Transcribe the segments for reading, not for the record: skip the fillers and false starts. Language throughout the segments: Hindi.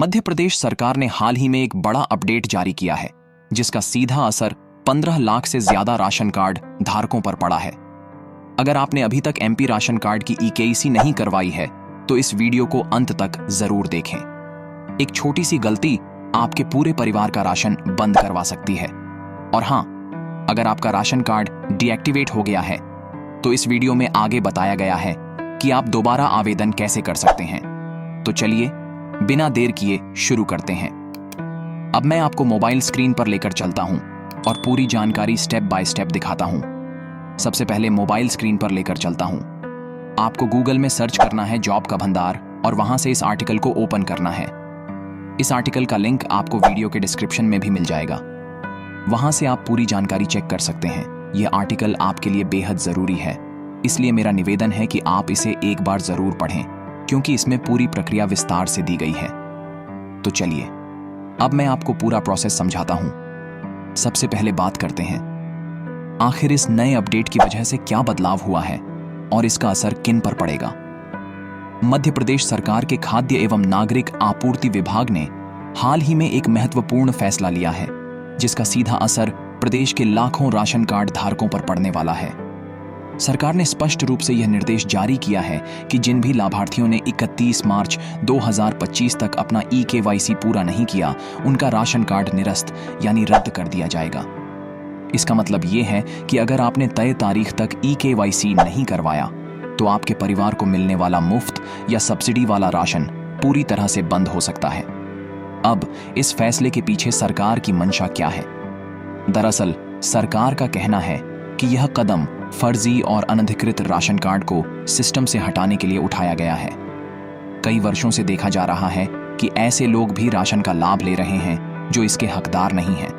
मध्य प्रदेश सरकार ने हाल ही में एक बड़ा अपडेट जारी किया है, जिसका सीधा असर 15 लाख से ज्यादा राशन कार्ड धारकों पर पड़ा है। अगर आपने अभी तक एमपी राशन कार्ड की ई-केवाईसी नहीं करवाई है, तो इस वीडियो को अंत तक जरूर देखें। एक छोटी सी गलती आपके पूरे परिवार का राशन बंद करवा सकती है। और हां, अगर आपका राशन कार्ड डीएक्टिवेट हो गया है, तो इस वीडियो में आगे बताया गया है कि आप दोबारा आवेदन कैसे कर सकते हैं। तो चलिए बिना देर किए शुरू करते हैं। अब मैं आपको मोबाइल स्क्रीन पर लेकर चलता हूं और पूरी जानकारी स्टेप बाय स्टेप दिखाता हूं। सबसे पहले मोबाइल स्क्रीन पर लेकर चलता हूं। आपको गूगल में सर्च करना है जॉब का भंडार और वहां से इस आर्टिकल को ओपन करना है। इस आर्टिकल का लिंक आपको वीडियो के डिस्क्रिप्शन में भी मिल जाएगा। वहां से आप पूरी जानकारी चेक कर सकते हैं। यह आर्टिकल आपके लिए बेहद जरूरी है, इसलिए मेरा निवेदन है कि आप इसे एक बार जरूर पढ़ें, क्योंकि इसमें पूरी प्रक्रिया विस्तार से दी गई है। तो चलिए अब मैं आपको पूरा प्रोसेस समझाता हूं। सबसे पहले बात करते हैं आखिर इस नए अपडेट की वजह से क्या बदलाव हुआ है और इसका असर किन पर पड़ेगा। मध्य प्रदेश सरकार के खाद्य एवं नागरिक आपूर्ति विभाग ने हाल ही में एक महत्वपूर्ण फैसला लिया है, जिसका सीधा असर प्रदेश के लाखों राशन कार्ड धारकों पर पड़ने वाला है। सरकार ने स्पष्ट रूप से यह निर्देश जारी किया है कि जिन भी लाभार्थियों ने 31 मार्च 2025 तक अपना ई-केवाईसी पूरा नहीं किया, उनका राशन कार्ड निरस्त यानी रद्द कर दिया जाएगा। इसका मतलब यह है कि अगर आपने तय तारीख तक ई-केवाईसी नहीं करवाया, तो आपके परिवार को मिलने वाला मुफ्त या सब्सिडी वाला राशन पूरी तरह से बंद हो सकता है। अब इस फैसले के पीछे सरकार की मंशा क्या है? दरअसल सरकार का कहना है कि यह कदम फर्जी और अनधिकृत राशन कार्ड को सिस्टम से हटाने के लिए उठाया गया है। कई वर्षों से देखा जा रहा है कि ऐसे लोग भी राशन का लाभ ले रहे हैं जो इसके हकदार नहीं हैं,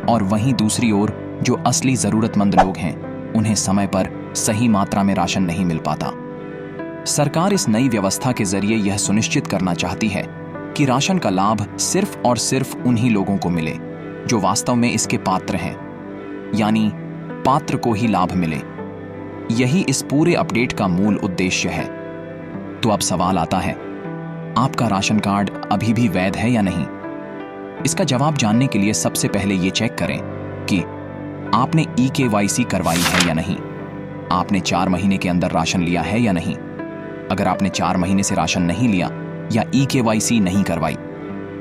और वहीं दूसरी ओर जो असली जरूरतमंद लोग हैं, उन्हें समय पर सही मात्रा में राशन नहीं मिल पाता। सरकार इस नई व्यवस्था के जरिए यह सुनिश्चित करना चाहती है कि राशन का लाभ सिर्फ और सिर्फ उन्हीं लोगों को मिले जो वास्तव में इसके पात्र हैं, यानी पात्र को ही लाभ मिले। यही इस पूरे अपडेट का मूल उद्देश्य है। तो अब सवाल आता है, आपका राशन कार्ड अभी भी वैध है या नहीं? इसका जवाब जानने के लिए सबसे पहले यह चेक करें कि आपने ई-केवाईसी करवाई है या नहीं। आपने 4 महीने के अंदर राशन लिया है या नहीं। अगर आपने 4 महीने से राशन नहीं लिया या ई-केवाईसी नहीं करवाई,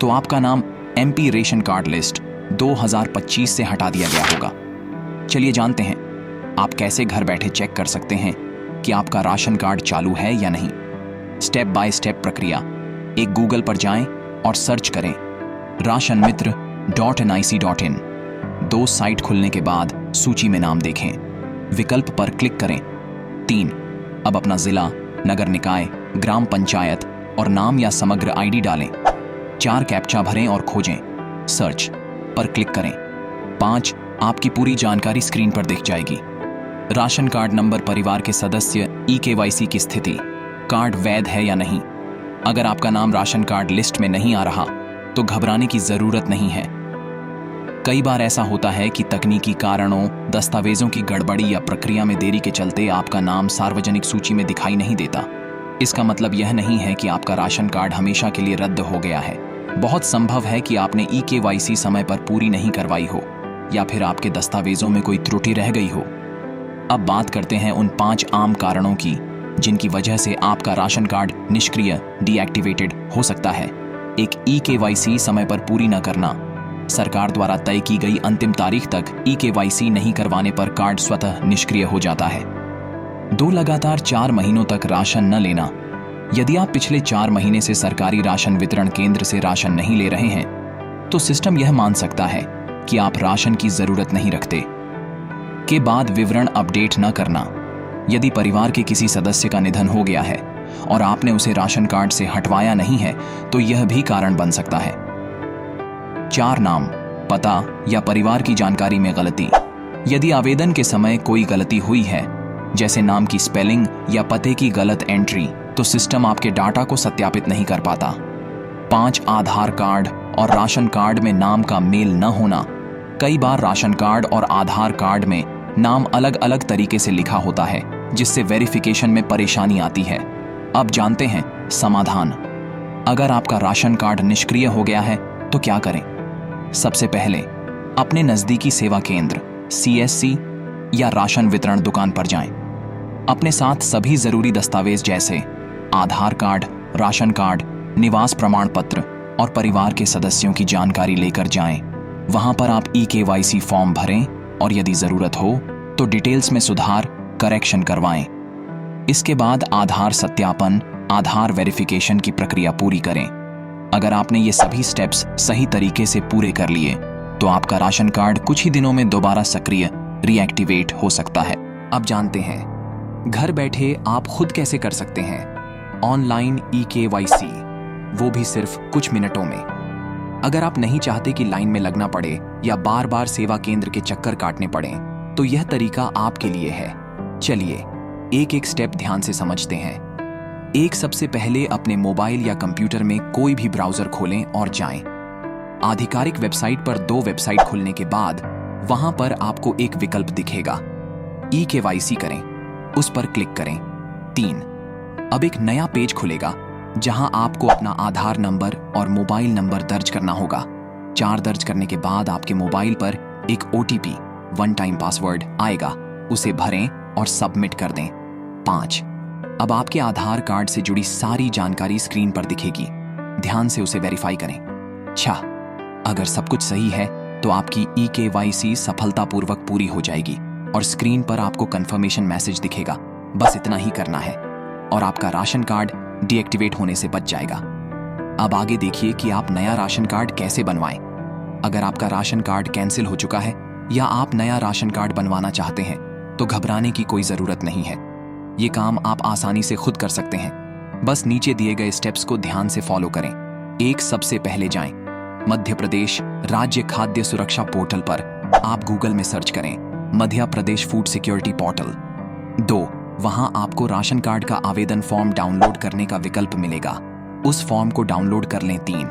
तो आपका नाम एमपी रेशन कार्ड लिस्ट 2025 से हटा दिया गया होगा। चलिए जानते हैं आप कैसे घर बैठे चेक कर सकते हैं कि आपका राशन कार्ड चालू है या नहीं। स्टेप बाय स्टेप प्रक्रिया। एक गूगल पर जाएं और सर्च करें rationmitra.nic.in। 2 साइट खुलने के बाद सूची में नाम देखें, विकल्प पर क्लिक करें। 3, अब अपना जिला, नगर निकाय, ग्राम पंचायत और नाम या समग्र आईडी डालें। 4 कैप्चा भरें और खोजें। सर्च पर क्लिक करें। 5, आपकी पूरी जानकारी स्क्रीन पर दिख जाएगी। राशन कार्ड नंबर, परिवार के सदस्य, ई-केवाईसी की स्थिति, कार्ड वैध है या नहीं। अगर आपका नाम राशन कार्ड लिस्ट में नहीं आ रहा, तो घबराने की जरूरत नहीं है। कई बार ऐसा होता है कि तकनीकी कारणों, दस्तावेजों की गड़बड़ी या प्रक्रिया में देरी के चलते आपका नाम सार्वजनिक सूची में दिखाई नहीं देता। इसका मतलब यह नहीं है कि आपका राशन कार्ड हमेशा के लिए रद्द हो गया है। बहुत संभव है कि आपने ई-केवाईसी समय पर पूरी नहीं करवाई हो, या फिर आपके दस्तावेजों में कोई त्रुटि रह गई हो। अब बात करते हैं उन 5 आम कारणों की, जिनकी वजह से आपका राशन कार्ड निष्क्रिय, डीएक्टिवेटेड हो सकता है। एक, ई-केवाईसी समय पर पूरी न करना। सरकार द्वारा तय की गई अंतिम तारीख तक ई-केवाईसी नहीं करवाने पर कार्ड स्वतः निष्क्रिय हो जाता है। 2, लगातार 4 महीनों तक राशन न लेना। यदि आप पिछले 4 महीने से सरकारी राशन वितरण केंद्र से राशन नहीं ले रहे हैं, तो सिस्टम यह मान सकता है कि आप राशन की जरूरत नहीं रखते। के बाद विवरण अपडेट न करना। यदि परिवार के किसी सदस्य का निधन हो गया है और आपने उसे राशन कार्ड से हटवाया नहीं है, तो यह भी कारण बन सकता है। 4, नाम, पता या परिवार की जानकारी में गलती। यदि आवेदन के समय कोई गलती हुई है, जैसे नाम की स्पेलिंग या पते की गलत एंट्री, तो सिस्टम आपके डाटा को सत्यापित नहीं कर पाता। 5, आधार कार्ड और राशन कार्ड में नाम का मेल न होना। कई बार राशन कार्ड और आधार कार्ड में नाम अलग अलग तरीके से लिखा होता है, जिससे वेरिफिकेशन में परेशानी आती है। अब जानते हैं समाधान। अगर आपका राशन कार्ड निष्क्रिय हो गया है तो क्या करें? सबसे पहले अपने नजदीकी सेवा केंद्र CSC या राशन वितरण दुकान पर जाएं। अपने साथ सभी जरूरी दस्तावेज जैसे आधार कार्ड, राशन कार्ड, निवास प्रमाण पत्र और परिवार के सदस्यों की जानकारी लेकर जाएं। वहां पर आप eKYC फॉर्म भरें और यदि जरूरत हो तो डिटेल्स में सुधार, करेक्शन करवाएं। इसके बाद आधार सत्यापन, आधार वेरिफिकेशन की प्रक्रिया पूरी करें। अगर आपने ये सभी स्टेप्स सही तरीके से पूरे कर लिए तो आपका राशन कार्ड कुछ ही दिनों में दोबारा सक्रिय रीएक्टिवेट हो सकता है। अब जानते हैं घर बैठे आप खुद कैसे कर सकते हैं ऑनलाइन eKYC, वो भी सिर्फ कुछ मिनटों में। अगर आप नहीं चाहते कि लाइन में लगना पड़े या बार बार सेवा केंद्र के चक्कर काटने पड़े तो यह तरीका आपके लिए है। चलिए एक एक स्टेप ध्यान से समझते हैं। सबसे पहले अपने मोबाइल या कंप्यूटर में कोई भी ब्राउजर खोलें और जाएं। आधिकारिक वेबसाइट पर 2 वेबसाइट खुलने के बाद वहां पर आपको एक विकल्प दिखेगा, eKYC करें, उस पर क्लिक करें। 3, अब एक नया पेज खुलेगा जहां आपको अपना आधार नंबर और मोबाइल नंबर दर्ज करना होगा। 4 दर्ज करने के बाद आपके मोबाइल पर एक OTP, वन टाइम पासवर्ड आएगा, उसे भरें और सबमिट कर दें। 5, अब आपके आधार कार्ड से जुड़ी सारी जानकारी स्क्रीन पर दिखेगी, ध्यान से उसे वेरीफाई करें। 6, अगर सब कुछ सही है तो आपकी eKYC सफलतापूर्वक पूरी हो जाएगी और स्क्रीन पर आपको कंफर्मेशन मैसेज दिखेगा। बस इतना ही करना है और आपका राशन कार्ड डीएक्टिवेट होने से बच जाएगा। अब आगे देखिए कि आप नया राशन कार्ड कैसे बनवाएं। अगर आपका राशन कार्ड कैंसिल हो चुका है या आप नया राशन कार्ड बनवाना चाहते हैं तो घबराने की कोई जरूरत नहीं है। ये काम आप आसानी से खुद कर सकते हैं। बस नीचे दिए गए स्टेप्स को ध्यान से फॉलो करें। सबसे पहले जाएं मध्य प्रदेश राज्य खाद्य सुरक्षा पोर्टल पर। आप गूगल में सर्च करें Madhya Pradesh food security portal. 2, वहां आपको राशन कार्ड का आवेदन फॉर्म डाउनलोड करने का विकल्प मिलेगा, उस फॉर्म को डाउनलोड कर लें। 3,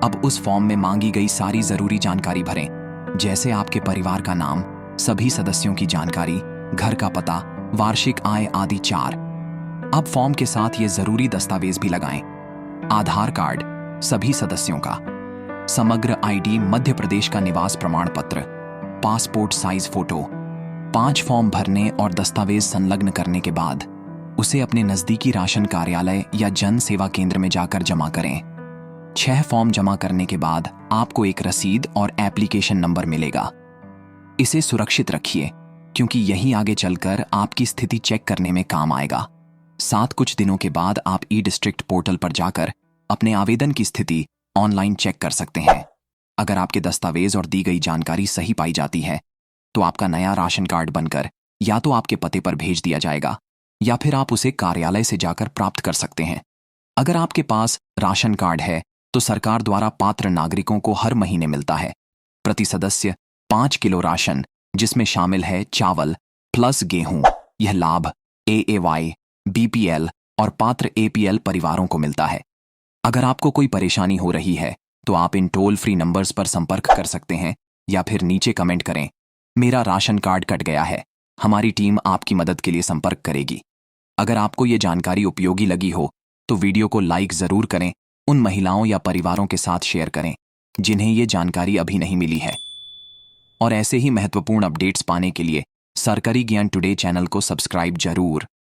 अब उस फॉर्म में मांगी गई सारी जरूरी जानकारी भरें, जैसे आपके परिवार का नाम, सभी सदस्यों की जानकारी, घर का पता, वार्षिक आय आदि। 4, अब फॉर्म के साथ ये जरूरी दस्तावेज भी लगाएं, आधार कार्ड सभी सदस्यों का, समग्र ID मध्य प्रदेश का निवास प्रमाण पत्र, पासपोर्ट साइज फोटो। 5 फॉर्म भरने और दस्तावेज संलग्न करने के बाद उसे अपने नजदीकी राशन कार्यालय या जन सेवा केंद्र में जाकर जमा करें। 6 फॉर्म जमा करने के बाद आपको एक रसीद और एप्लीकेशन नंबर मिलेगा। इसे सुरक्षित रखिए क्योंकि यही आगे चलकर आपकी स्थिति चेक करने में काम आएगा। 7 कुछ दिनों के बाद आप ई-डिस्ट्रिक्ट पोर्टल पर जाकर अपने आवेदन की स्थिति ऑनलाइन चेक कर सकते हैं। अगर आपके दस्तावेज और दी गई जानकारी सही पाई जाती है तो आपका नया राशन कार्ड बनकर या तो आपके पते पर भेज दिया जाएगा या फिर आप उसे कार्यालय से जाकर प्राप्त कर सकते हैं। अगर आपके पास राशन कार्ड है तो सरकार द्वारा पात्र नागरिकों को हर महीने मिलता है प्रति सदस्य 5 किलो राशन, जिसमें शामिल है चावल प्लस गेहूं। यह लाभ AAY, BPL और पात्र APL परिवारों को मिलता है। अगर आपको कोई परेशानी हो रही है तो आप इन टोल फ्री नंबर्स पर संपर्क कर सकते हैं या फिर नीचे कमेंट करें, मेरा राशन कार्ड कट गया है। हमारी टीम आपकी मदद के लिए संपर्क करेगी। अगर आपको ये जानकारी उपयोगी लगी हो तो वीडियो को लाइक जरूर करें, उन महिलाओं या परिवारों के साथ शेयर करें जिन्हें ये जानकारी अभी नहीं मिली है। और ऐसे ही महत्वपूर्ण अपडेट्स पाने के लिए सरकारी ज्ञान टुडे चैनल को सब्सक्राइब जरूर